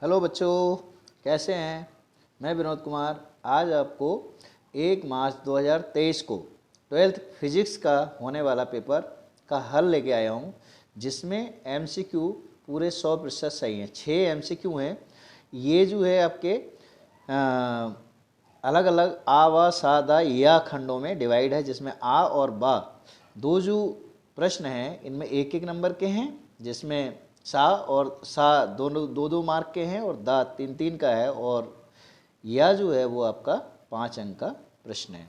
Hello बच्चों, कैसे हैं। मैं विनोद कुमार आज आपको 1 मार्च 2023 को 12th फिजिक्स का होने वाला पेपर का हल लेके आया हूँ, जिसमें एमसीक्यू पूरे 100% सही हैं। 6 एमसीक्यू हैं। ये जो है आपके अलग अलग आ व सा दा या खंडों में डिवाइड है, जिसमें आ और बा दो जो प्रश्न हैं इनमें एक एक नंबर के हैं, जिसमें सा और सा दोनों दो दो मार्क के हैं और दा तीन तीन का है, और या जो है वो आपका 5 अंक का प्रश्न है।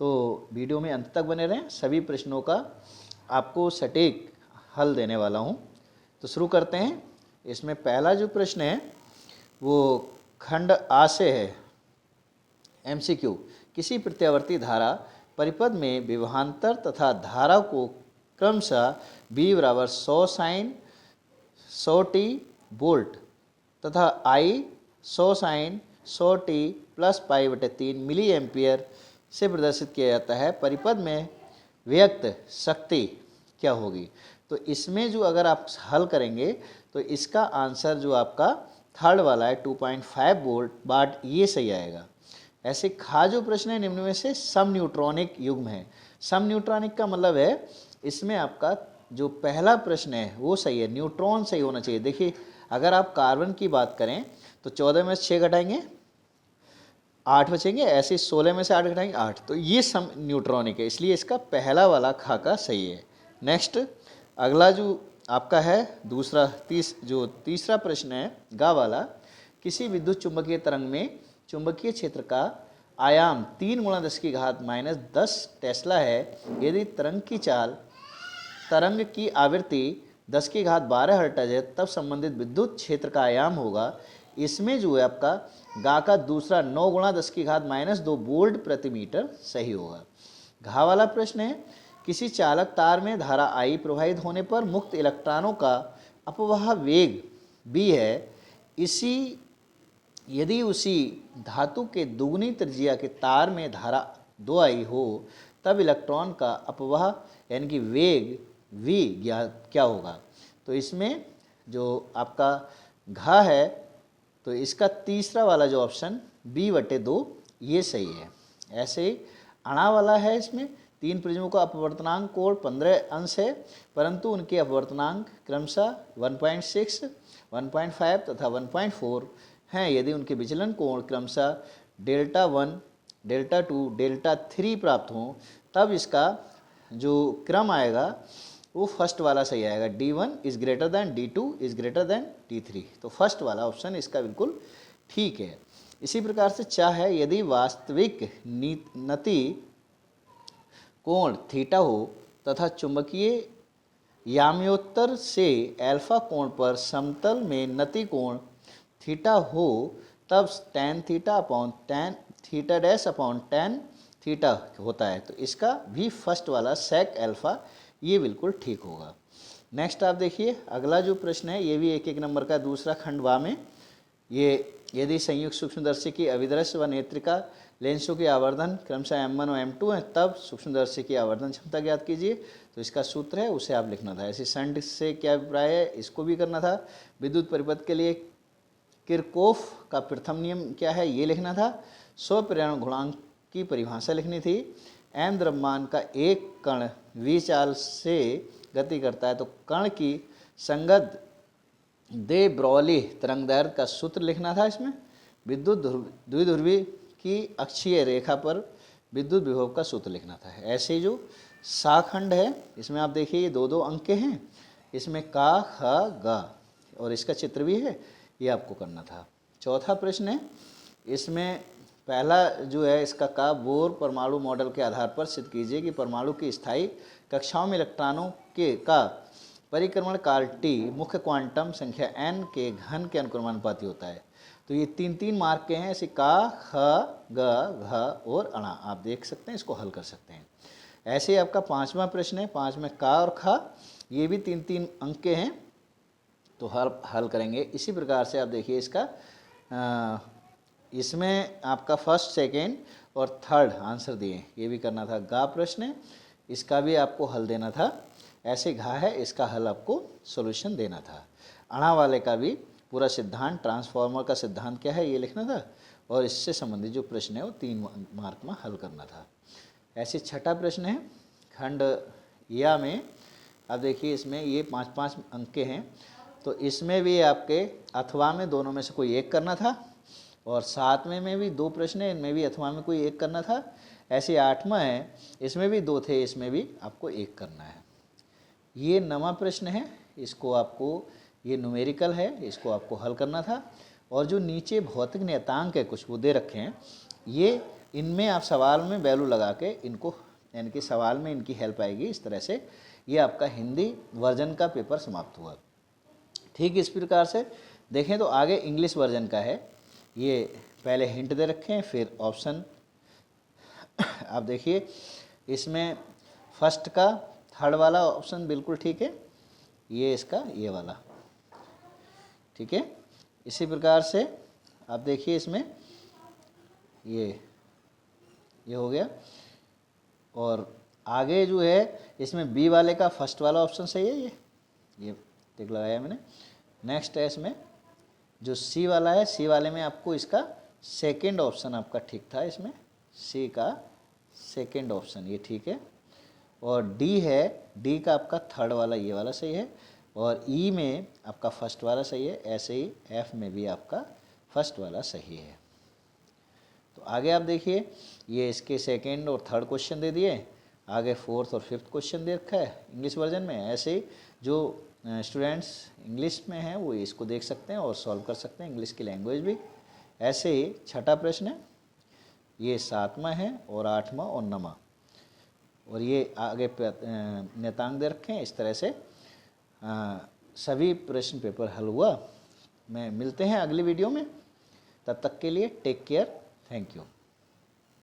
तो वीडियो में अंत तक बने रहें, सभी प्रश्नों का आपको सटीक हल देने वाला हूँ। तो शुरू करते हैं। इसमें पहला जो प्रश्न है वो खंड आ से है। एमसीक्यू, किसी प्रत्यावर्ती धारा परिपथ में विभवांतर तथा धारा को क्रमशः बी बराबर 100 साइन 100 टी वोल्ट तथा आई 100 साइन 100 टी प्लस पाई बटे 3 मिली एम्पियर से प्रदर्शित किया जाता है। परिपथ में व्यक्त शक्ति क्या होगी। तो इसमें जो अगर आप हल करेंगे तो इसका आंसर जो आपका थर्ड वाला है 2.5 वोल्ट वाट, ये सही आएगा। ऐसे खा जो प्रश्न है निम्न में से सम न्यूट्रॉनिक युग्म है। सम न्यूट्रॉनिक का मतलब है इसमें आपका जो पहला प्रश्न है वो सही है, न्यूट्रॉन सही होना चाहिए। देखिए अगर आप कार्बन की बात करें तो 14 में से 6 घटाएंगे 8 बचेंगे, ऐसे 16 में से 8 घटाएंगे 8, तो ये सम न्यूट्रॉनिक है, इसलिए इसका पहला वाला खा का सही है। नेक्स्ट अगला जो आपका है दूसरा तीसरा प्रश्न है गा वाला। किसी विद्युत चुंबकीय तरंग में चुंबकीय क्षेत्र का आयाम 3 × 10⁻⁻10 टेस्ला है। यदि तरंग की आवृत्ति 10⁻12 हर्ट्ज है, तब संबंधित विद्युत क्षेत्र का आयाम होगा। इसमें जो है आपका गा का दूसरा 9 × 10⁻−2 वोल्ट प्रति मीटर सही होगा। घा वाला प्रश्न है किसी चालक तार में धारा आई प्रवाहित होने पर मुक्त इलेक्ट्रॉनों का अपवाह वेग b है। यदि उसी धातु के दुगुनी त्रिज्या के तार में धारा 2I हो, तब इलेक्ट्रॉन का अपवाह यानी कि वेग v क्या होगा। तो इसमें जो आपका घा है तो इसका तीसरा वाला जो ऑप्शन b/2 ये सही है। ऐसे ही अणा वाला है, इसमें 3 प्रिज्मों का अपवर्तनांक कोण 15 अंश है, परंतु उनके अपवर्तनांक क्रमशः 1.6, 1.5 तथा 1.4 हैं। यदि उनके विचलन कोण क्रमशः Δ1, Δ2, Δ3 प्राप्त हों, तब इसका जो क्रम आएगा वो फर्स्ट वाला सही आएगा, D1 is greater than D2 is greater than D3। तो फर्स्ट वाला ऑप्शन इसका बिल्कुल ठीक है। इसी प्रकार से चाह है यदि वास्तविक नति कोण थीटा हो तथा चुंबकीय याम्योत्तर से अल्फा कोण पर समतल में नति कोण थीटा हो, तब tan theta upon tan theta dash upon tan theta होता है। तो इसका भी फर्स्ट वाला sec अल्फा ये बिल्कुल ठीक होगा। नेक्स्ट आप देखिए अगला जो प्रश्न है ये भी एक एक नंबर का दूसरा खंड वा में। ये यदि संयुक्त सूक्ष्मदर्शी की अभिदृश्य व नेत्रिका लेंसों की आवर्धन क्रमशः M1 और M2 है, तब सूक्ष्मदर्शी की आवर्धन क्षमता ज्ञात कीजिए। तो इसका सूत्र है उसे आप लिखना था। ऐसे शंट से क्या अभिप्राय है इसको भी करना था। विद्युत परिपथ के लिए किरकोफ का प्रथम नियम क्या है ये लिखना था। स्वप्रेरण गुणांक की परिभाषा लिखनी थी। एम द्रव्यमान का एक कण v चाल से गति करता है, तो कण की संगत दे ब्रॉली तरंगदैर्घ्य का सूत्र लिखना था। इसमें विद्युत द्विध्रुवी की अक्षीय रेखा पर विद्युत विभव का सूत्र लिखना था। ऐसे जो साखंड है इसमें आप देखिए ये 2-2 अंक के हैं, इसमें का ख गा और इसका चित्र भी है, ये आपको करना था। चौथा प्रश्न है इसमें पहला जो है इसका का बोर परमाणु मॉडल के आधार पर सिद्ध कीजिए कि परमाणु की स्थायी कक्षाओं में इलेक्ट्रॉनों का परिक्रमण काल t मुख्य क्वांटम संख्या n के घन के अनुक्रमानुपाती होता है। तो ये 3-3 मार्क के हैं। ऐसे का ख ग घ और अणा आप देख सकते हैं, इसको हल कर सकते हैं। ऐसे ही आपका 5वां प्रश्न है, 5 में का और खा ये भी 3-3 अंक के हैं, तो हल करेंगे। इसी प्रकार से आप देखिए इसका इसमें आपका फर्स्ट सेकेंड और थर्ड आंसर दिए, ये भी करना था। गा प्रश्न है इसका भी आपको हल देना था। ऐसे घा है इसका हल आपको सॉल्यूशन देना था। अणा वाले का भी पूरा सिद्धांत, ट्रांसफार्मर का सिद्धांत क्या है ये लिखना था, और इससे संबंधित जो प्रश्न है वो 3 मार्क में हल करना था। ऐसे छठा प्रश्न है खंड या में। अब देखिए इसमें ये 5-5 अंक के हैं, तो इसमें भी आपके अथवा में दोनों में से कोई एक करना था, और 7वें में भी 2 प्रश्न है, इनमें भी अथवा में कोई एक करना था। ऐसे 8वां है, इसमें भी 2 थे, इसमें भी आपको एक करना है। ये 9वां प्रश्न है, इसको आपको, ये न्यूमेरिकल है, इसको आपको हल करना था। और जो नीचे भौतिक नियतांक है कुछ वो दे रखे हैं, ये इनमें आप सवाल में वैल्यू लगा के इनको, यानी कि सवाल में इनकी हेल्प आएगी। इस तरह से ये आपका हिंदी वर्जन का पेपर समाप्त हुआ। ठीक इस प्रकार से देखें तो आगे इंग्लिश वर्जन का है, ये पहले हिंट दे रखे हैं, फिर ऑप्शन। आप देखिए इसमें फर्स्ट का थर्ड वाला ऑप्शन बिल्कुल ठीक है, ये इसका ये वाला ठीक है। इसी प्रकार से आप देखिए इसमें ये हो गया, और आगे जो है इसमें बी वाले का फर्स्ट वाला ऑप्शन सही है, ये टिक लगाया मैंने। नेक्स्ट है इसमें जो सी वाला है, सी वाले में आपको इसका सेकंड ऑप्शन आपका ठीक था, इसमें सी का सेकंड ऑप्शन ये ठीक है। और डी है, डी का आपका थर्ड वाला ये वाला सही है, और ई में आपका फर्स्ट वाला सही है। ऐसे ही एफ में भी आपका फर्स्ट वाला सही है। तो आगे आप देखिए ये इसके सेकंड और थर्ड क्वेश्चन दे दिए, आगे फोर्थ और फिफ्थ क्वेश्चन दे रखा है इंग्लिश वर्जन में। ऐसे ही जो स्टूडेंट्स इंग्लिश में हैं वो इसको देख सकते हैं और सॉल्व कर सकते हैं, इंग्लिश की लैंग्वेज भी। ऐसे ही छठा प्रश्न है, ये 7वां है, और 8वां और 9वां, और ये आगे नियतांक दे रखे हैं। इस तरह से सभी प्रश्न पेपर हल हुआ। मैं मिलते हैं अगली वीडियो में, तब तक के लिए टेक केयर, थैंक यू।